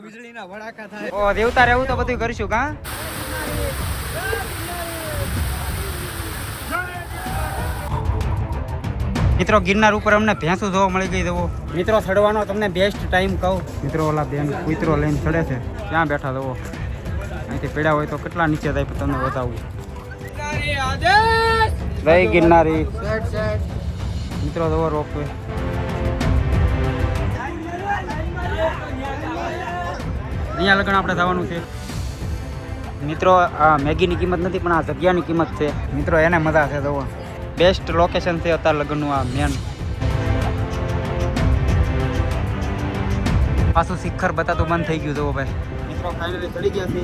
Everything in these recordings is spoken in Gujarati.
વીજળીના વડાકા થાય. ઓ દેવતા રહેવું તો બધું કરીશું કા. મિત્રો ગિરનાર ઉપર અમને ભેંસું જોવા મળી ગઈ જવો. મિત્રો ચડવાનો તમને બેસ્ટ ટાઈમ કહું. મિત્રો ઓલા બેન કૂતરો લઈને ચડે છે ત્યાં બેઠા જવો. અહીંથી પડ્યા હોય તો કેટલા નીચે જાય તમને બતાવું. જય ગિરનારી. મિત્રો જવો રોપવે. અહીંયા લગન આપણે જવાનું છે. મિત્રો આ મેગીની કિંમત નથી પણ આ જગ્યાની કિંમત છે. મિત્રો એને મજા છે જવો. બેસ્ટ લોકેશન છે અત્યારે લગ્નનું આ મેન. પાછું શિખર બતાતું બંધ થઈ ગયું જવો ભાઈ. મિત્રો ફાઇનલી ચડી ગયા છે.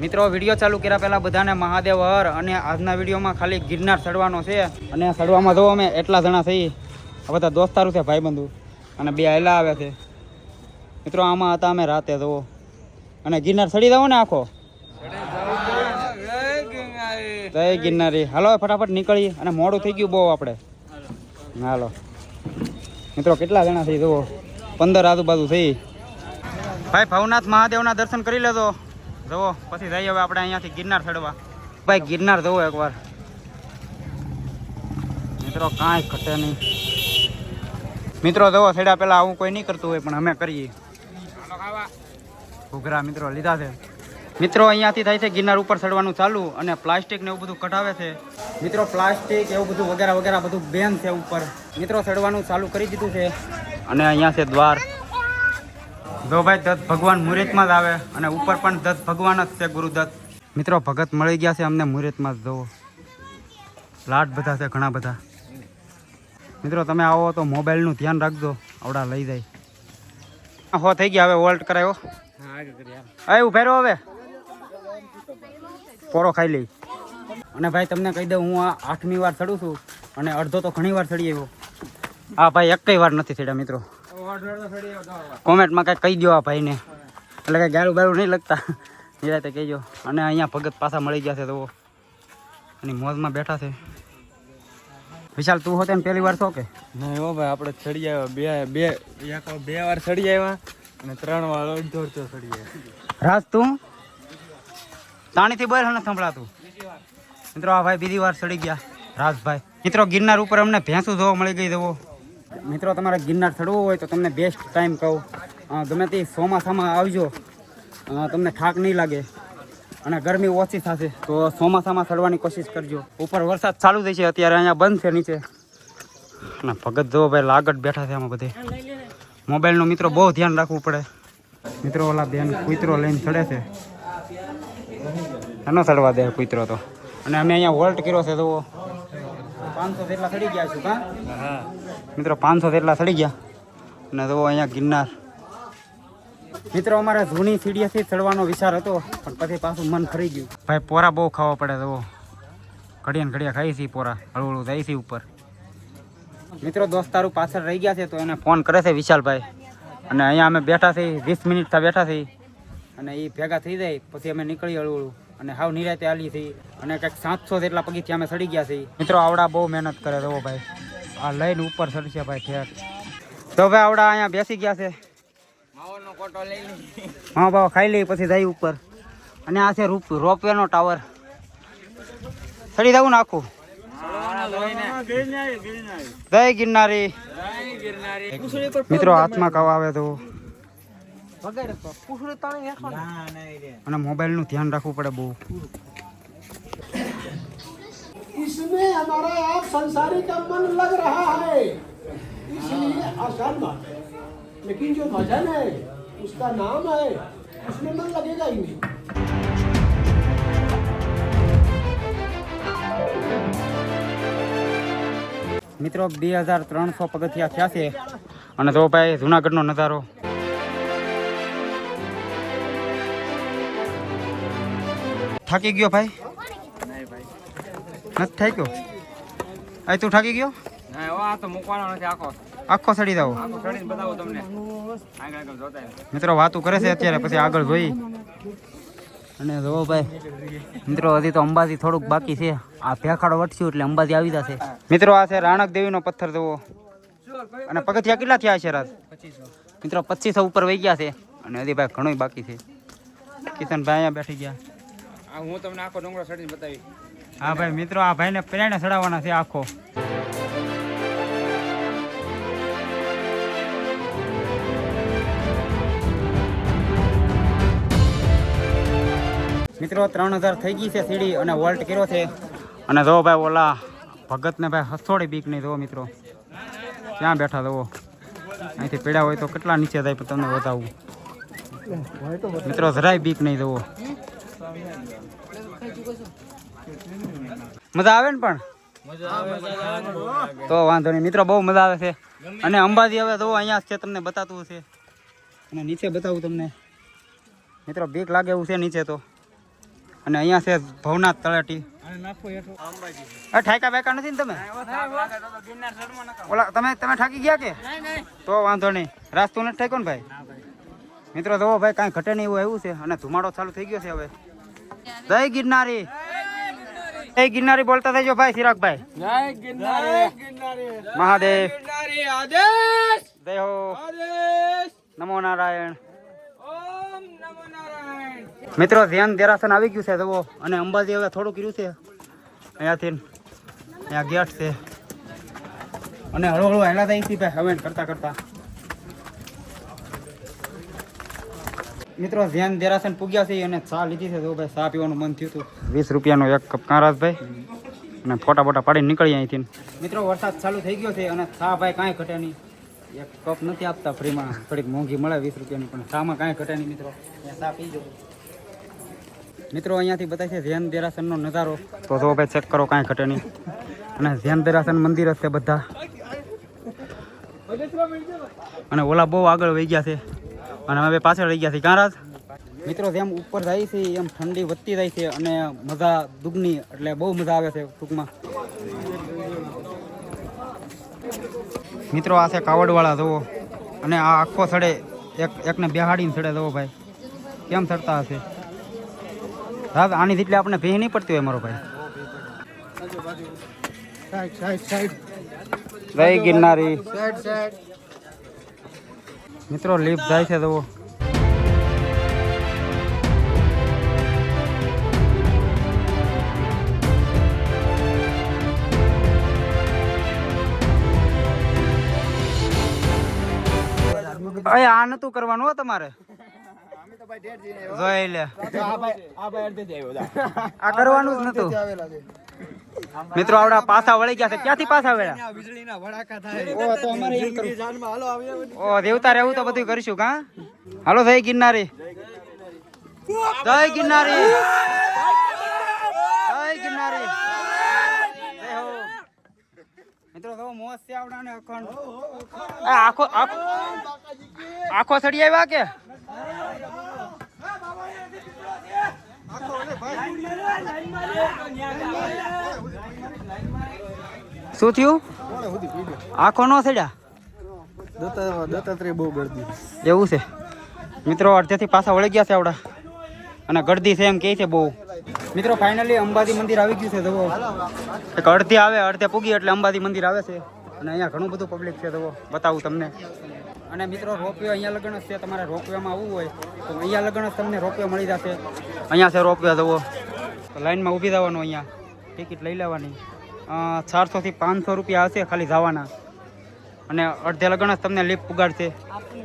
મિત્રો વિડીયો ચાલુ કર્યા પહેલાં બધાને મહાદેવ હર. અને આજના વિડીયોમાં ખાલી ગિરનાર ચડવાનો છે. અને ચડવામાં જવો અમે એટલા જણા થઈ. આ બધા દોસ્તારું છે ભાઈબંધુ અને બે આયલા આવ્યા છે. મિત્રો આમાં હતા અમે રાતે જવો. અને ગિરનાર ચડી જાવ ને આખો. જય ગિરનારી. હાલો ફટાફટ નીકળી અને મોડું થઈ ગયું બહુ આપણે. હાલો મિત્રો કેટલા જણા થઈ જુઓ 15 આજુબાજુ થઈ. ભાઈ ભવનાથ મહાદેવના દર્શન કરી લેજો જુઓ. પછી જઈએ હવે આપણે અહીંયાથી ગિરનાર ચડવા. ભાઈ ગિરનાર જવો એકવાર. મિત્રો કાંઈ ઘટે નહીં. મિત્રો જુઓ ચડ્યા પહેલાં આવું કોઈ નહીં કરતું હોય પણ અમે કરીએ. ઘૂઘરા મિત્રો લીધા છે. મિત્રો અહીંયાથી થાય છે ગિરનાર ઉપર ચડવાનું ચાલુ. અને પ્લાસ્ટિક ને એવું બધું કઢાવે છે. મિત્રો પ્લાસ્ટિક એવું બધું વગેરે વગેરે બધું બેન છે ઉપર. મિત્રો ચડવાનું ચાલુ કરી દીધું છે. અને અહીંયા છે દ્વાર. જો ભાઈ દત્ત ભગવાન મુહૂર્તમાં જ આવે. અને ઉપર પણ દત્ત ભગવાન જ છે ગુરુદત્ત. મિત્રો ભગત મળી ગયા છે અમને મુહૂર્તમાં જ. જુઓ લાટ બધા છે ઘણા બધા. મિત્રો તમે આવો તો મોબાઈલનું ધ્યાન રાખજો આવડા લઈ જાય. હો થઈ ગયા હવે વોલ્ટ કરાયો. એવું ફેરો હવે પોરો ખાઈ લઈ. અને ભાઈ તમને કહી દઉં હું આ 8મી વાર ચડું છું. અને અડધો તો ઘણી વાર ચડી આવ્યો. હા ભાઈ એકઈ વાર નથી ચડ્યા મિત્રો. કોમેન્ટમાં કંઈક કહી દો આ ભાઈને. એટલે કંઈ ગાળું બાળું નહીં લગતા નિરાતે કહેજો. અને અહીંયા ભગત પાછા મળી ગયા છે તો એની મોજમાં બેઠા છે. વિશાલ તું હોતે ને પહેલી વાર છો કે નહીં હો ભાઈ આપણે ચડી આવ્યા બે વાર ચડી આવ્યા અને 3 વાર અડધો ચડી આવ્યા. રાજ તું તાણીથી બોલ ને સંભળાતું. મિત્રો આ ભાઈ બીજી વાર ચડી ગયા રાજભાઈ. મિત્રો ગિરનાર ઉપર અમને ભેંસું જોવા મળી ગઈ જવો. મિત્રો તમારે ગિરનાર ચડવું હોય તો તમને બેસ્ટ ટાઈમ કહું. ગમે તે ચોમાસામાં આવજો. તમને થાક નહીં લાગે અને ગરમી ઓછી થશે. તો ચોમાસામાં ચડવાની કોશિશ કરજો. ઉપર વરસાદ ચાલુ થઈ છે અત્યારે. અહીંયા બંધ છે નીચે. અને ભગત જોવો ભાઈ લાગત બેઠા છે આમાં બધે. મોબાઈલનું મિત્રો બહુ ધ્યાન રાખવું પડે. મિત્રો ઓલા બેન કૂતરો લઈને ચડે છે. એનો ચડવા દે કૂતરો તો. અને અમે અહીંયા વોલ્ટ કર્યો છે તો 500 જેટલા ચડી ગયા છું કા. મિત્રો 500 જેટલા ચડી ગયા. અને તો અહીંયા ગિરનાર. મિત્રો અમારે જૂની સીડીએથી ચડવાનો વિચાર હતો પણ પછી પાછું મન ફરી ગયું. ભાઈ પોરા બહુ ખાવા પડે તો ઘડિયા ઘડિયા ખાઈ છીએ પોરા. હળવું હળવું જાય છે ઉપર. મિત્રો દોસ્તારું પાછળ રહી ગયા છે તો એને ફોન કરે છે વિશાલભાઈ. અને અહીંયા અમે બેઠા છીએ 20 મિનિટ બેઠા છીએ. અને એ ભેગા થઈ જાય પછી અમે નીકળી હળવું. અને હાવ નિરાતે આલી થઈ. અને કંઈક 700 જેટલા પગીથી અમે ચડી ગયા છીએ. મિત્રો આવડા બહુ મહેનત કરે તો ભાઈ. આ લઈને ઉપર ચડશે ભાઈ ઠેર. તો ભાઈ આવડા અહીંયા બેસી ગયા છે. હા બાબા ખાઈ લઈ પછી જાય ઉપર. અને આ છે રોપવેનો ટાવર. ચડી જવું ને આખું. જય ગિરનારી. મિત્રો હાથમાં કવા આવે તો. અને મોબાઈલનું ધ્યાન રાખવું પડે બહુ. इसमें हमारा आप संसारी का मन लग रहा है इसलिए आसान बात है. लेकिन जो भजन है उसका नाम है उसमें मन लगेगा ही नहीं. મિત્રો 2300 પગથિયા થયા છે. અને તો ભાઈ જુનાગઢનો નજારો. થાકી ગયો ભાઈ? નથી થાક્યો? આ તું થાકી ગયો? આખો ચડી જાવ. મિત્રો વાતું કરે છે અત્યારે પછી આગળ જોઈ. અને જો ભાઈ મિત્રો હજી તો અંબાજી થોડુંક બાકી છે. આ ભેખાડો વટસ્યું એટલે અંબાજી આવી જશે. મિત્રો આ છે રાણક દેવીનો પથ્થર. જુઓ અને પગથિયા કેટલા થયા છે રાત? મિત્રો 2500 ઉપર વહી ગયા છે અને હજી ભાઈ ઘણું બાકી છે. કિશનભાઈ અહીંયા બેઠી ગયા. હું તમને આખો ડુંગરો ચડીને બતાવી. હા ભાઈ મિત્રો, આ ભાઈને પ્રેરણા ચડાવવાના છે આખો. મિત્રો 3000 થઈ ગઈ છે સીડી અને વોલ્ટ કર્યો છે. અને જો ભાઈ ઓલા ભગતને ભાઈ હસોડી બીક નહીં. જો મિત્રો ક્યાં બેઠા જુઓ. અહીંથી પીડા હોય તો કેટલા નીચે જાય પણ તમને બતાવું. મિત્રો જરાય બીક નહીં. જુઓ મજા આવે ને પણ તો વાંધો નહીં મિત્રો, બહુ મજા આવે છે. અને અંબાજી હવે જો અહીંયા છે તમને બતાતું છે અને નીચે બતાવું તમને. મિત્રો બીક લાગે એવું છે નીચે તો. અને અહીંયા છે ભવનાથ તળેટી. ઠાકા બેકા નથી ને તમે? ઓલા તમે ઠાકી ગયા કે? તો વાંધો નહીં, રાસ્તો નથી ઠાક્યો ને ભાઈ. મિત્રો જો ભાઈ કાંઈ ઘટે નહીં એવું આવ્યું છે અને ધુમાડો ચાલુ થઈ ગયો છે હવે. જય ગિરનારી, જય ગિરનારી બોલતા થઈજો ભાઈ ચિરાગભાઈ. જય ગિરનારી મહાદેવ આદેશ. જય હો. નમો નારાયણ. મિત્રો ધ્યાન દેરાસન આવી ગયું છે જુઓ. અને અંબાજી હવે થોડું કર્યું છે અહીંયાથી. અહીંયા ગેટ છે અને હળો હળો હેલા થઈ છે ભાઈ હવે કરતા કરતા. મિત્રો ધ્યાન દેરાસન પૂગ્યા છે અને ચા લીધી છે. જો ભાઈ ચા પીવાનું મન થયું હતું. 20 રૂપિયાનો એક કપ કારાજભાઈ અને ફોટા બોટા પાડીને નીકળી અહીંથી. મિત્રો વરસાદ ચાલુ થઈ ગયો છે અને ચા ભાઈ કાંઈ ઘટે નહીં. એક કપ નથી આપતા ફ્રીમાં, થોડીક મોંઘી મળે 20 રૂપિયાની, પણ ચામાં કાંઈ ઘટે નહીં. મિત્રો ચા પીજો. મિત્રો અહીંયાથી બતાવે છે ધ્યાન દેરાસનનો નજારો. તો જો ભાઈ ચેક કરો, કાંઈ ઘટે નહીં. અને ધ્યાન દેરાસન મંદિર હશે બધા. અને ઓલા બહુ આગળ વહી ગયા છે અને હવે પાછળ રહી ગયા છે. કાં રાજ? મિત્રો જેમ ઉપર જાય છે એમ ઠંડી વધતી જાય છે અને મજા દુગની, એટલે બહુ મજા આવે છે ટૂંકમાં. મિત્રો આ છે કાવડવાળા જુઓ. અને આ આખો સડે એકને બેહાડીને સડે જુઓ ભાઈ કેમ ચડતા હશે. રાજ આની જેટલી આપણે ભેહ નહીં પડતી હોય મારો ભાઈ. જય ગિરનારી. મિત્રો લિફ્ટ જાય છે જુઓ. આ નતું કરવાનું હો તમારે. જોઈ લે, આ કરવાનું જ નતું. મિત્રો આવડા પાછા વળી ગયા છે. ક્યાંથી પાછા વળ્યા? વીજળીના વડાકા થાય. તો અમારે એમ કરવું. ઓ દેવતા રહેવું તો બધું કરીશું. કા હાલો જય ગિરનારી. જય ગિરનારી. જય ગિરનારી. જય હો. મિત્રો તો મોજ છે આવડા ને અખંડ. આખો આખો સડી આવ્યા કે? શું થયું? આખો નો સડ્યા? બહુ ગરદી. એવું છે મિત્રો, અડધેથી પાછા વળી ગયા છે આવડા અને ગરદી છે એમ કહે છે બહુ. મિત્રો ફાઇનલી અંબાજી મંદિર આવી ગયું છે. જુઓ એક અડધી આવે, અડધે પૂગી એટલે અંબાજી મંદિર આવે છે. અને અહીંયા ઘણું બધું પબ્લિક છે. જુઓ બતાવું તમને. અને મિત્રો રોપવે અહીંયા લગન જ છે. તમારે રોપવેમાં આવવું હોય તો અહીંયા લગન જ તમને રોપવે મળી જશે. અહીંયા છે રોપવે. જુઓ તો લાઈનમાં ઊભી જવાનું, અહીંયા ટિકિટ લઈ લેવાની. 400 થી 500 રૂપિયા હશે ખાલી જવાના. અને અડધે લગન જ તમને લિફ્ટ પુગાડશે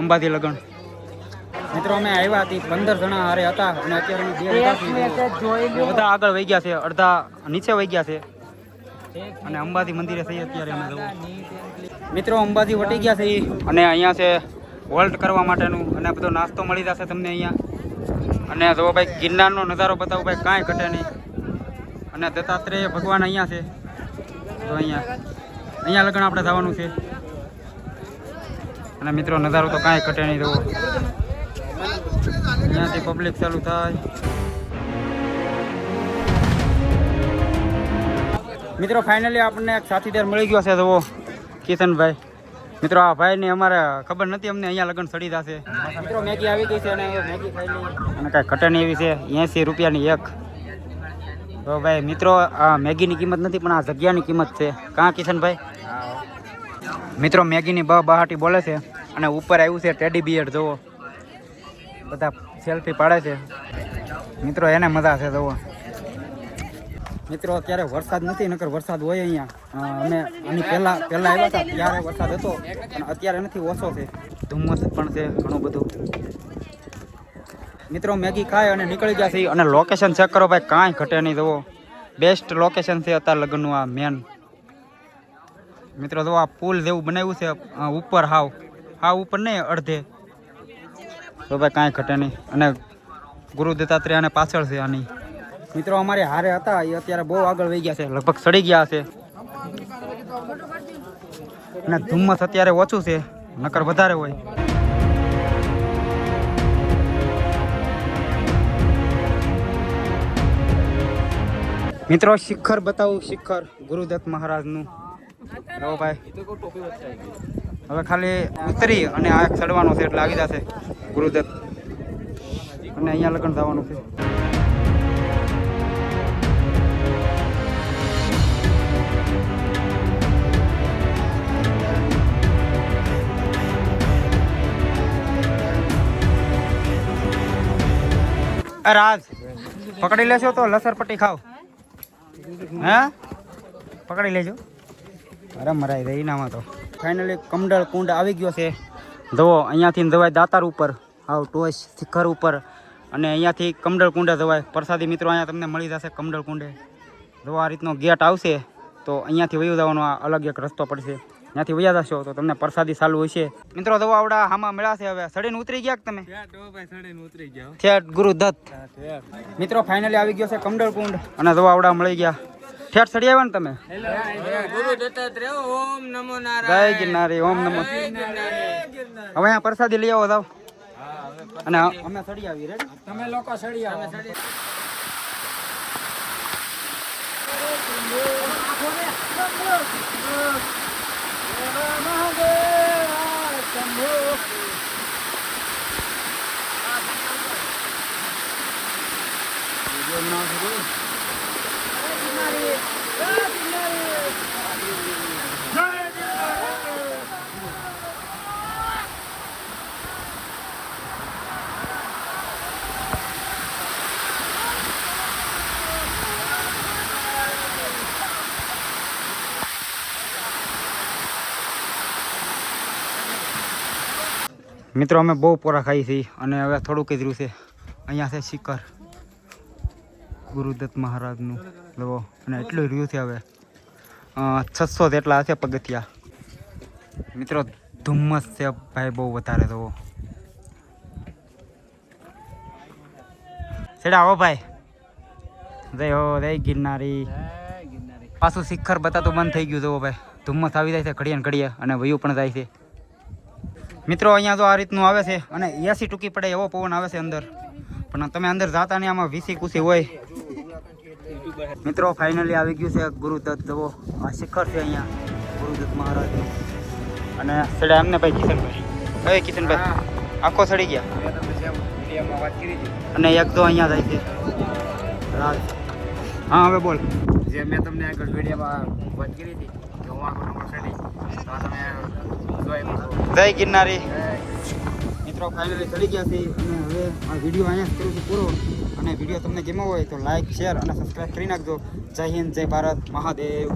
અંબાજી લગન. મિત્રો અમે આવ્યા હતી 15 જણા હારે હતા અને અત્યારે બધા આગળ વહી ગયા છે, અડધા નીચે વહી ગયા છે. અને અંબાજી મંદિરે થઈ અત્યારે અમે જવું. મિત્રો અંબાજી વટી ગયા છે અને અહીંયા છે વોલ્ટ કરવા માટેનું અને બધો નાસ્તો મળી જશે તમને અહીંયા. અને જો ભાઈ ગિરનારનો નજારો બતાવું ભાઈ, કાંઈ ઘટે નહીં. અને દત્તાત્રેય ભગવાન અહીંયા છે. તો અહીંયા લગન આપણે જવાનું છે. અને મિત્રો નજારો તો કાંઈ ઘટે નહીં. જુઓ અહીંયાથી પબ્લિક ચાલુ થાય. મિત્રો ફાઇનલી આપણને એક સાથીદાર મળી ગયો છે. જુઓ કિશનભાઈ. મિત્રો આ ભાઈને અમારે ખબર નથી અમને અહીંયા લગન સડી જશે. મિત્રો મેગી આવી ગઈ છે અને મેગી ખાઈ લઈ. અને કાંઈ ઘટે નહીં એવી છે. 80 રૂપિયાની એક. તો ભાઈ મિત્રો આ મેગીની કિંમત નથી પણ આ જગ્યાની કિંમત છે. કાં કિશનભાઈ? મિત્રો મેગીની બહાટી બોલે છે અને ઉપર આવ્યું છે ટેડી બિયર જોવો બધા સેલ્ફી પાડે છે મિત્રો એને મજા છે જોવો મિત્રો અત્યારે વરસાદ નથી નકર વરસાદ હોય અહીંયા અમે આની પહેલા આવ્યા હતા ત્યારે વરસાદ હતો પણ અત્યારે નથી ઓછો છે ધુમ્મસ પણ છે ઘણું બધું મિત્રો મેગી ખાય અને નીકળી ગયા છે અને લોકેશન ચેક કરો ભાઈ કાંઈ ઘટે નહીં જોવો બેસ્ટ લોકેશન છે અત્યારે લગ્નનું આ મેન મિત્રો જો આ પુલ જેવું બનાવ્યું છે ઉપર હાવ ઉપર નહીં અડધે તો ભાઈ કાંઈ ઘટે નહીં અને ગુરુ દત્તાત્રેય અને પાછળ છે આની મિત્રો અમારે હારે હતા એ અત્યારે બહુ આગળ વહી ગયા છે લગભગ સડી ગયા છે અને ધુમ્મસ અત્યારે ઓછું છે નકર વધારે હોય મિત્રો શિખર બતાવું શિખર ગુરુદત્ત મહારાજનું લો ભાઈ હવે ખાલી ઉતરી અને આ ચડવાનો છે એટલે આવી જશે ગુરુદત્ત અને અહીંયા લગ્ન થવાનું છે રાજ પકડી લેશો તો લસરપટ્ટી ખાવ હે પકડી લેજો અરે મરાઈ રહી નામાં તો ફાઇનલી કમડળ કુંડ આવી ગયો છે જુઓ અહીંયાથી જવાય દાતાર ઉપર હાવ ટોચ શિખર ઉપર અને અહીંયાથી કમડળ કુંડે જવાય પ્રસાદી મિત્રો અહીંયા તમને મળી જશે કમડળ કુંડે જો આ રીતનો ગેટ આવશે તો અહીંયાથી વયું જવાનો આ અલગ એક રસ્તો પડશે ત્યાંથી વયા જશો તો તમને પ્રસાદી ચાલુ હોય છે મિત્રો જો આવડા હામાં મળ્યા છે હવે સડીને ઉતરી ગયા તમે ઠેઠ ગુરુદત્ત મિત્રો ફાઇનલી આવી ગયો છે કમડળ કુંડ અને જો આવડા મળી ગયા ઠેઠ સડી આવ્યા ને તમે જય ગિરનારી ઓમ નમો હવે અહીંયા પ્રસાદી લઈ આવો જાવ અને અમે સડી આવી રેડી તમે લોકો સડી આવો મિત્રો અમે બહુ પોરા ખાઈ છીએ અને હવે થોડુંક જ રહ્યું છે અહીંયા છે શિખર ગુરુદત્ત મહારાજનું જુઓ અને એટલું રહ્યું છે હવે 600 જેટલા હશે પગથિયા મિત્રો ધુમ્મસ છે ભાઈ બહુ વધારે જુઓ સેડા હો ભાઈ જય હો જય ગિરનારી પાછું શિખર બતાતું બંધ થઈ ગયું જુઓ ભાઈ ધુમ્મસ આવી જાય છે ઘડીએ ને ઘડીએ અને વયું પણ જાય છે મિત્રો અહીંયા તો આ રીતનું આવે છે અને એસી ટૂંકી પડે એવો પવન આવે છે અંદર પણ તમે અંદર જાતા નહીં આમાં વીસી કુસી હોય મિત્રો ફાઇનલી આવી ગયું છે ગુરુદત્ત જવો આ શિખર છે અહીંયા ગુરુદત્ત મહારાજ અને સડા એમને ભાઈ કિશનભાઈ કિશનભાઈ આખો સડી ગયા અને એક તો અહીંયા જાય છે રાજ હા હવે બોલ જે મેં તમને આગળ વિડીયોમાં વાત કરી હતી કે હું આખો નંબર સડી તો તમે જય ગિરનારી મિત્રો ફાઇનલી ચડી ગયા છે અને હવે આ વિડીયો અહીંયા કરું છું પૂરો અને વિડીયો તમને ગમ્યો હોય તો લાઈક શેર અને સબસ્ક્રાઈબ કરી નાખજો જય હિન્દ જય ભારત મહાદેવ